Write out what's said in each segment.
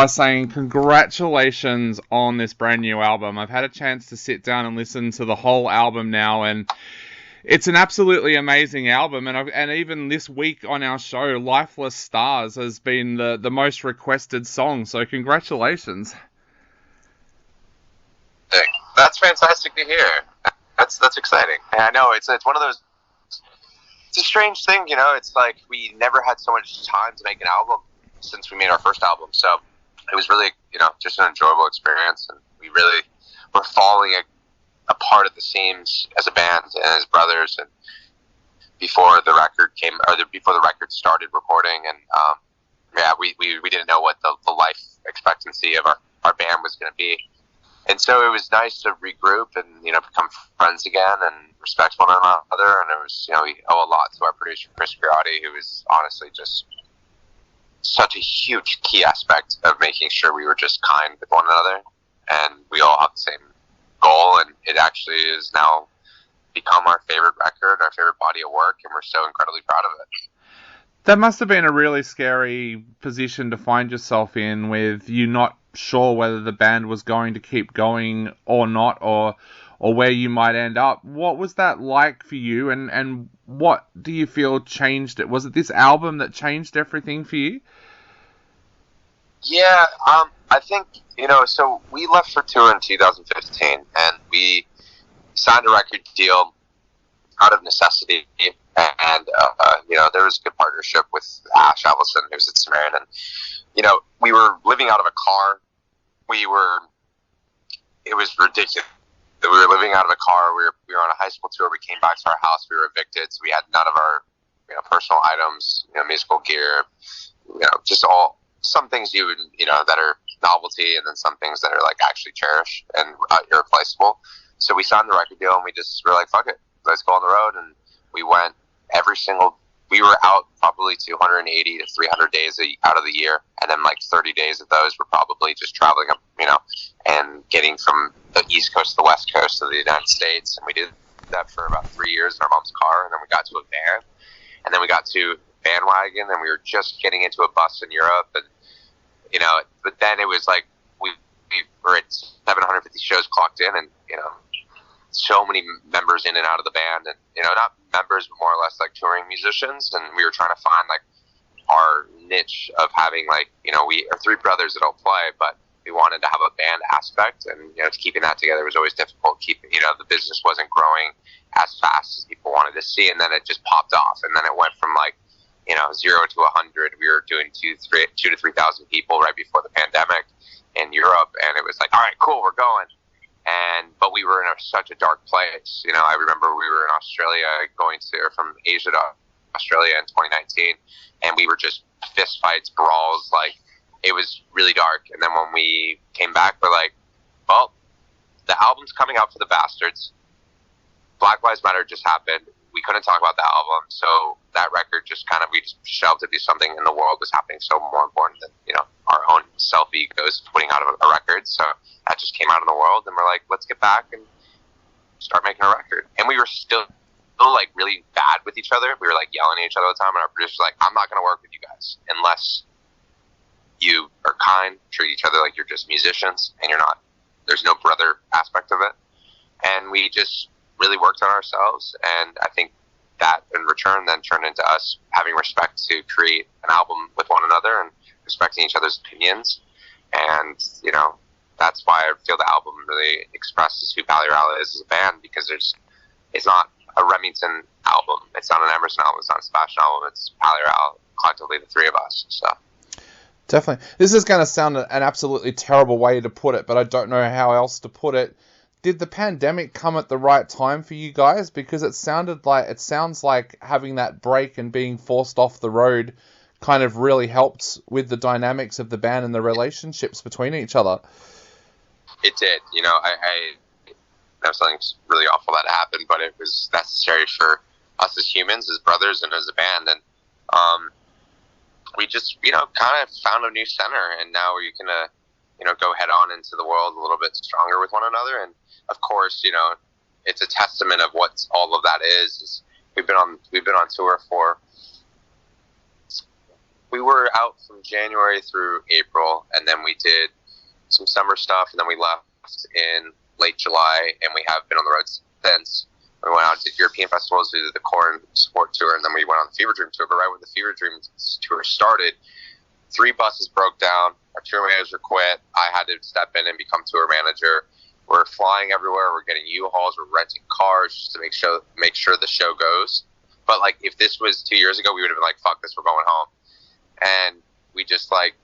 by saying congratulations on this brand new album. I've had a chance to sit down and listen to the whole album now, and it's an absolutely amazing album. And even this week on our show, Lifeless Stars has been the most requested song. So congratulations. That's fantastic to hear. That's exciting. And I know it's one of those. It's a strange thing, you know. It's like we never had so much time to make an album since we made our first album. So it was really, you know, just an enjoyable experience, and we really were falling apart at the seams as a band and as brothers. And before the record before the record started recording, and we didn't know what the life expectancy of our band was going to be. And so it was nice to regroup and, you know, become friends again and respect one another. And it was, you know, we owe a lot to our producer, Chris Griotti, who was honestly just such a huge key aspect of making sure we were just kind with one another. And we all have the same goal. And it actually is now become our favorite record, our favorite body of work. And we're so incredibly proud of it. That must have been a really scary position to find yourself in, with you not sure whether the band was going to keep going or not, or where you might end up. What was that like for you, and what do you feel changed it? Was it this album that changed everything for you? Yeah, I think, you know, so we left for tour in 2015, and we signed a record deal out of necessity, and you know, there was a good partnership with Ash Allison, who's at Samaritan, and you know, we were living out of a car. It was ridiculous. We were living out of a car. We were on a high school tour. We came back to our house. We were evicted, so we had none of our, you know, personal items, you know, musical gear, you know, just some things you would, you know, that are novelty, and then some things that are like actually cherished and irreplaceable. So we signed the record deal, and we just were like, fuck it, let's go on the road. And we went we were out probably 280 to 300 days out of the year, and then like 30 days of those were probably just traveling up, you know, and getting from the East Coast to the West Coast of the United States. And we did that for about 3 years in our mom's car, and then we got to a van, and then we got to bandwagon, and we were just getting into a bus in Europe, and you know, but then it was like we were at 750 shows clocked in, and you know, so many members in and out of the band, and you know, not members, but more or less like touring musicians. And we were trying to find like our niche of having, like, you know, we are three brothers that all play, but we wanted to have a band aspect, and you know, keeping that together was always difficult. You know, the business wasn't growing as fast as people wanted to see, and then it just popped off, and then it went from like, you know, 0 to 100. We were doing 2 to 3,000 people right before the pandemic in Europe, and it was like, all right, cool, we're going. But we were in such a dark place. You know, I remember we were in Australia, from Asia to Australia in 2019, and we were just fist fights, brawls, like, it was really dark. And then when we came back, we're like, well, the album's coming out for the Bastards. Black Lives Matter just happened. We couldn't talk about the album, so that record just kind of, we just shelved it because something in the world was happening so more important than, you know, our own self-egos putting out a record. So that just came out in the world, and we're like, let's get back and start making a record. And we were still like really bad with each other. We were like yelling at each other all the time, and our producer's like, I'm not going to work with you guys unless you are kind, treat each other like you're just musicians, and there's no brother aspect of it. And we just really worked on ourselves, and I think that in return then turned into us having respect to create an album with one another and respecting each other's opinions. And you know, that's why I feel the album really expresses who Palaye Royale is as a band, because it's not a Remington album, it's not an Emerson album, it's not a Sebastian album, it's Palaye Royale, collectively the three of us. So definitely, this is going to sound an absolutely terrible way to put it, but I don't know how else to put it. Did the pandemic come at the right time for you guys? Because it sounds like having that break and being forced off the road kind of really helped with the dynamics of the band and the relationships between each other. It did. You know, I know something's really awful that happened, but it was necessary for us as humans, as brothers, and as a band. And we just, you know, kind of found a new center, and now we're gonna, you know, go head on into the world a little bit stronger with one another. And of course, you know, it's a testament of what all of that is we've been on tour for we were out from January through April, and then we did some summer stuff, and then we left in late July, and we have been on the road since. We went out to European festivals, we did the Corn Support Tour, and then we went on the Fever Dream Tour. But right when the Fever Dream Tour started, 3 buses broke down, our tour manager quit, I had to step in and become tour manager. We're flying everywhere, we're getting U-Hauls, we're renting cars just to make sure the show goes. But, like, if this was 2 years ago, we would have been like, fuck this, we're going home. And we just, like,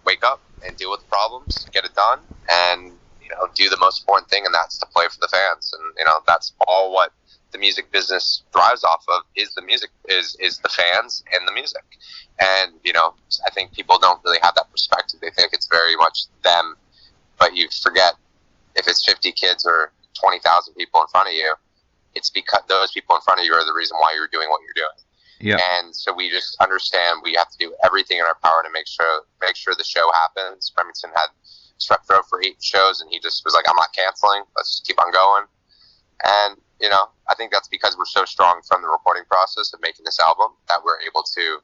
wake up and deal with the problems, get it done, and, you know, do the most important thing, and that's to play for the fans. And, you know, that's all what the music business thrives off of, is the music, is the fans and the music. And, you know, I think people don't really have that perspective. They think it's very much them, but you forget, if it's 50 kids or 20,000 people in front of you, it's because those people in front of you are the reason why you're doing what you're doing. Yeah. And so we just understand we have to do everything in our power to make sure the show happens. Remington had strep throat for 8 shows, and he just was like, I'm not canceling. Let's just keep on going. And, you know, I think that's because we're so strong from the recording process of making this album that we're able to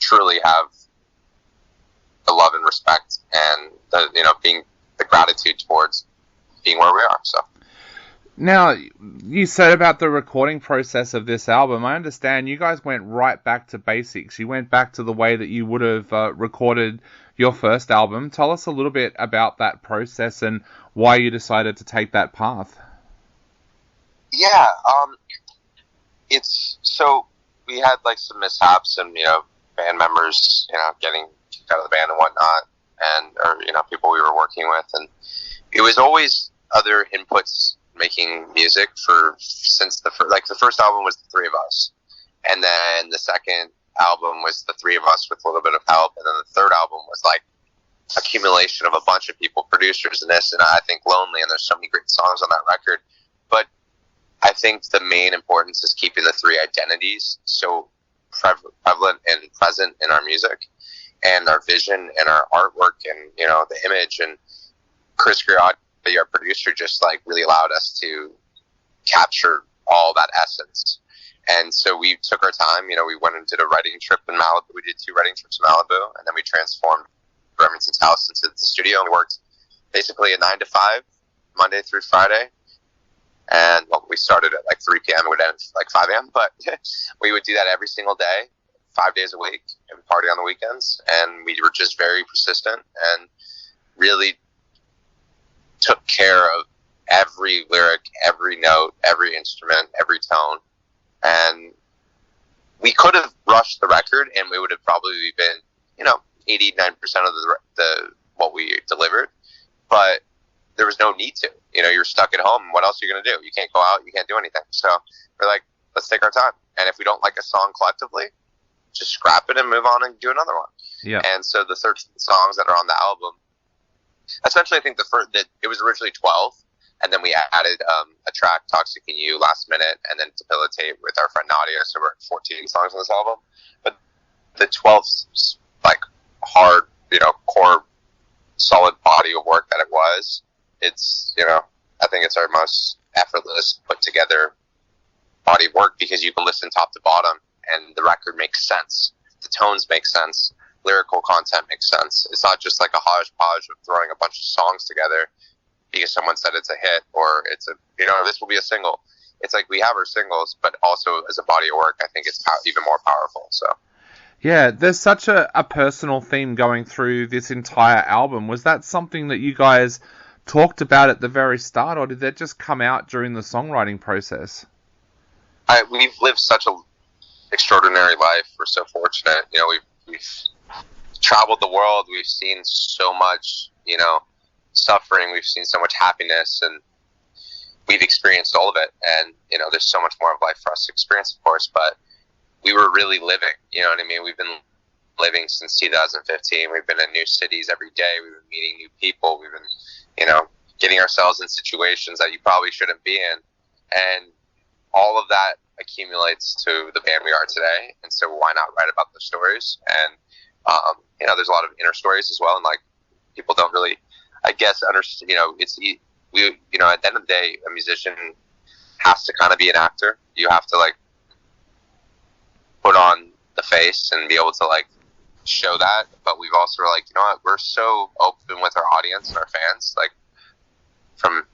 truly have the love and respect and the, you know, being the gratitude towards being where we are. So. Now, you said about the recording process of this album. I understand you guys went right back to basics. You went back to the way that you would have recorded your first album. Tell us a little bit about that process and why you decided to take that path. Yeah, it's, so we had like some mishaps and, you know, band members, you know, getting kicked out of the band and whatnot, and, or, you know, people we were working with, and it was always other inputs making music since the first album was the 3 of us, and then the second album was the 3 of us with a little bit of help, and then the third album was like accumulation of a bunch of people, producers and this, and I think Lonely, and there's so many great songs on that record. But I think the main importance is keeping the 3 identities so prevalent and present in our music and our vision and our artwork and, you know, the image. And Chris Griotti, our producer, just like really allowed us to capture all that essence. And so we took our time, you know, we went and did a writing trip in Malibu. We did 2 writing trips in Malibu, and then we transformed Remington's house into the studio, and we worked basically a 9 to 5, Monday through Friday. And well, we started at like 3 p.m. and would end at like 5 a.m. But we would do that every single day, 5 days a week, and party on the weekends. And we were just very persistent and really took care of every lyric, every note, every instrument, every tone. And we could have rushed the record, and we would have probably been, you know, 89% of the what we delivered. But there was no need to. You know, you're stuck at home. What else are you going to do? You can't go out. You can't do anything. So we're like, let's take our time. And if we don't like a song collectively, just scrap it and move on and do another one. Yeah. And so the 13 songs that are on the album, essentially, I think that it was originally 12, and then we added a track, Toxic in You, last minute, and then Debilitate with our friend Nadia. So we're at 14 songs on this album. But the 12th, like, hard, you know, core, solid body of work that it was, it's, you know, I think it's our most effortless, put together body of work, because you can listen top to bottom and the record makes sense. The tones make sense. Lyrical content makes sense. It's not just like a hodgepodge of throwing a bunch of songs together because someone said it's a hit or it's a, you know, this will be a single. It's like we have our singles, but also as a body of work, I think it's even more powerful. So. Yeah, there's such a personal theme going through this entire album. Was that something that you guys talked about at the very start, or did that just come out during the songwriting process? We've lived such an extraordinary life. We're so fortunate. You know, we've traveled the world. We've seen so much, you know, suffering. We've seen so much happiness, and we've experienced all of it. And, you know, there's so much more of life for us to experience, of course, but we were really living, you know what I mean? We've been living since 2015. We've been in new cities every day. We've been meeting new people. We've been, you know, getting ourselves in situations that you probably shouldn't be in. And all of that accumulates to the band we are today. And so why not write about those stories? And, you know, there's a lot of inner stories as well. And like, people don't really, I guess, understand, you know, you know, at the end of the day, a musician has to kind of be an actor. You have to like put on the face and be able to like show that, but we've also were like, you know what, we're so open with our audience and our fans, like from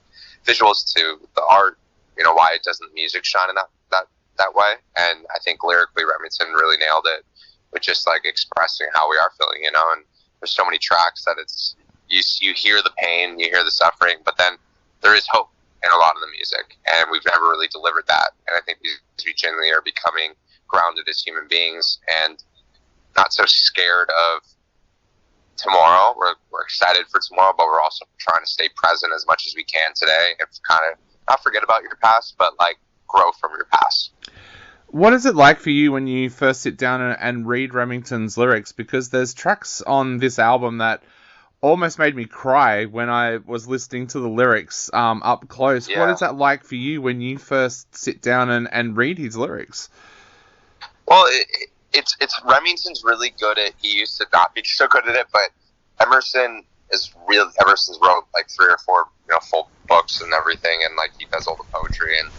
visuals to the art, you know, why doesn't music shine in that way? And I think lyrically Remington really nailed it with just like expressing how we are feeling, you know. And there's so many tracks that it's you hear the pain, you hear the suffering, but then there is hope in a lot of the music, and we've never really delivered that. And I think we genuinely are becoming grounded as human beings and not so scared of tomorrow. We're excited for tomorrow, but we're also trying to stay present as much as we can today and kind of not forget about your past, but like grow from your past. What is it like for you when you first sit down and read Remington's lyrics? Because there's tracks on this album that almost made me cry when I was listening to the lyrics up close. Yeah. What is that like for you when you first sit down and read his lyrics? Well, it's Remington's really good at, he used to not be so good at it, but Emerson's wrote like 3 or 4, you know, full books and everything, and like he does all the poetry and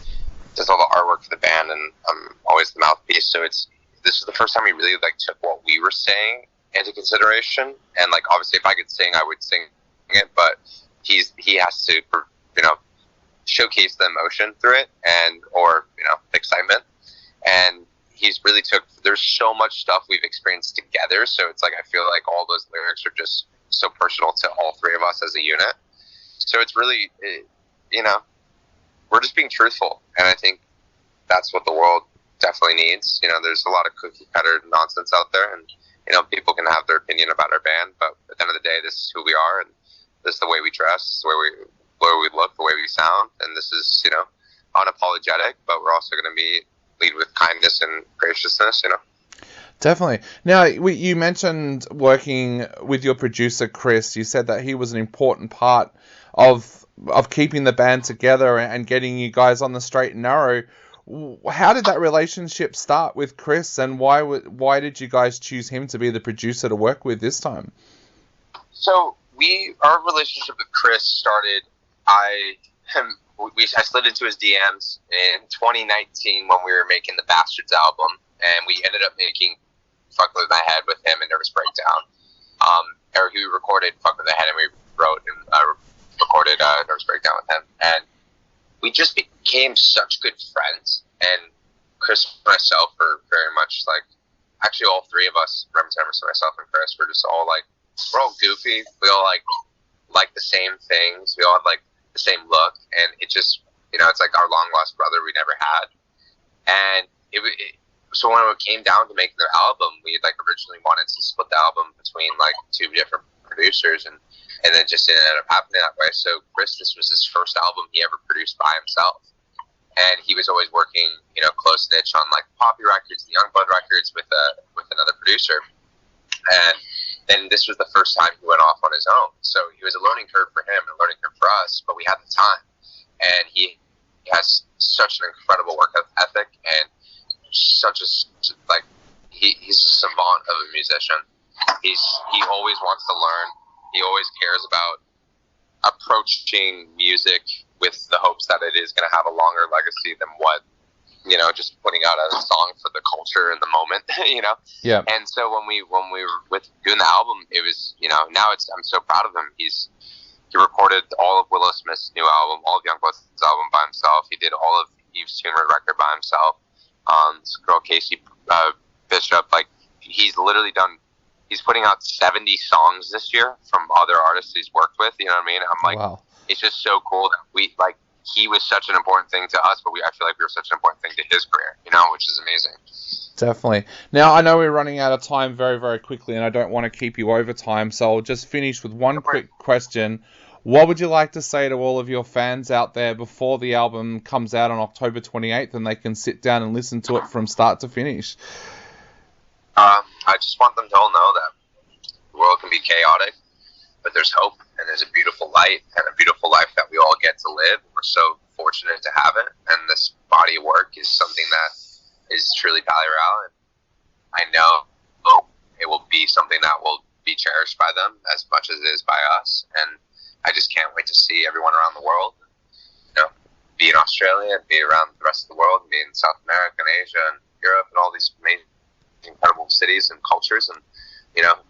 does all the artwork for the band, and I'm always the mouthpiece. So this is the first time he really like took what we were saying into consideration. And like obviously, if I could sing, I would sing it, but he has to, you know, showcase the emotion through it or you know, the excitement. And he's really there's so much stuff we've experienced together. So it's like I feel like all those lyrics are just so personal to all 3 of us as a unit. So it's really, you know, we're just being truthful, and I think that's what the world definitely needs. You know, there's a lot of cookie cutter nonsense out there, and you know, people can have their opinion about our band, but at the end of the day, this is who we are, and this is the way we dress, this is the way we look, the way we sound, and this is, you know, unapologetic, but we're also going to lead with kindness and graciousness, you know. Definitely. Now, you mentioned working with your producer, Chris. You said that he was an important part of keeping the band together and getting you guys on the straight and narrow. How did that relationship start with Chris, and why did you guys choose him to be the producer to work with this time? So our relationship with Chris started, I slid into his DMs in 2019 when we were making the Bastards album, and we ended up making Fuck With My Head with him and Nervous Breakdown. He recorded Fuck With My Head, and we wrote and recorded Nervous Breakdown with him, and we just became such good friends. And Chris and myself are very much like, actually all 3 of us, Remington, Emerson, myself, and Chris, we're just all like, we're all goofy. We all like the same things. We all have like the same look, and it just, you know, it's like our long lost brother we never had. And so when it came down to making the album, we like originally wanted to split the album between like 2 different producers, and then just it ended up happening that way. So Chris, this was his first album he ever produced by himself, and he was always working, you know, close knit on like Poppy Records, the Youngblood Records with another producer. And then this was the first time he went off on his own. So it was a learning curve for him and a learning curve for us, but we had the time. And he has such an incredible work ethic, and he's a savant of a musician. He always wants to learn. He always cares about approaching music with the hopes that it is going to have a longer legacy than what, you know, just putting out a song for the culture in the moment, you know? Yeah. And so when we were doing the album, it was, you know, now I'm so proud of him. He recorded all of Willow Smith's new album, all of Youngblood's album by himself. He did all of Eve's Tumor record by himself. This girl, Casey Bishop, like, he's putting out 70 songs this year from other artists he's worked with, you know what I mean? I'm like, wow. It's just so cool that he was such an important thing to us, but I feel like we were such an important thing to his career, you know, which is amazing. Definitely. Now, I know we're running out of time very, very quickly, and I don't want to keep you over time, so I'll just finish with one quick question. What would you like to say to all of your fans out there before the album comes out on October 28th and they can sit down and listen to it from start to finish? I just want them to all know that the world can be chaotic, but there's hope, and there's a beautiful light and a beautiful life that we all get to live. We're so fortunate to have it, and this body of work is something that is truly Palaye Royale, and I know it will be something that will be cherished by them as much as it is by us, and I just can't wait to see everyone around the world, you know, be in Australia and be around the rest of the world, and be in South America and Asia and Europe and all these amazing, incredible cities and cultures, and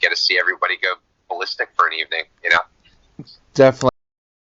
get to see everybody go ballistic for an evening. Definitely.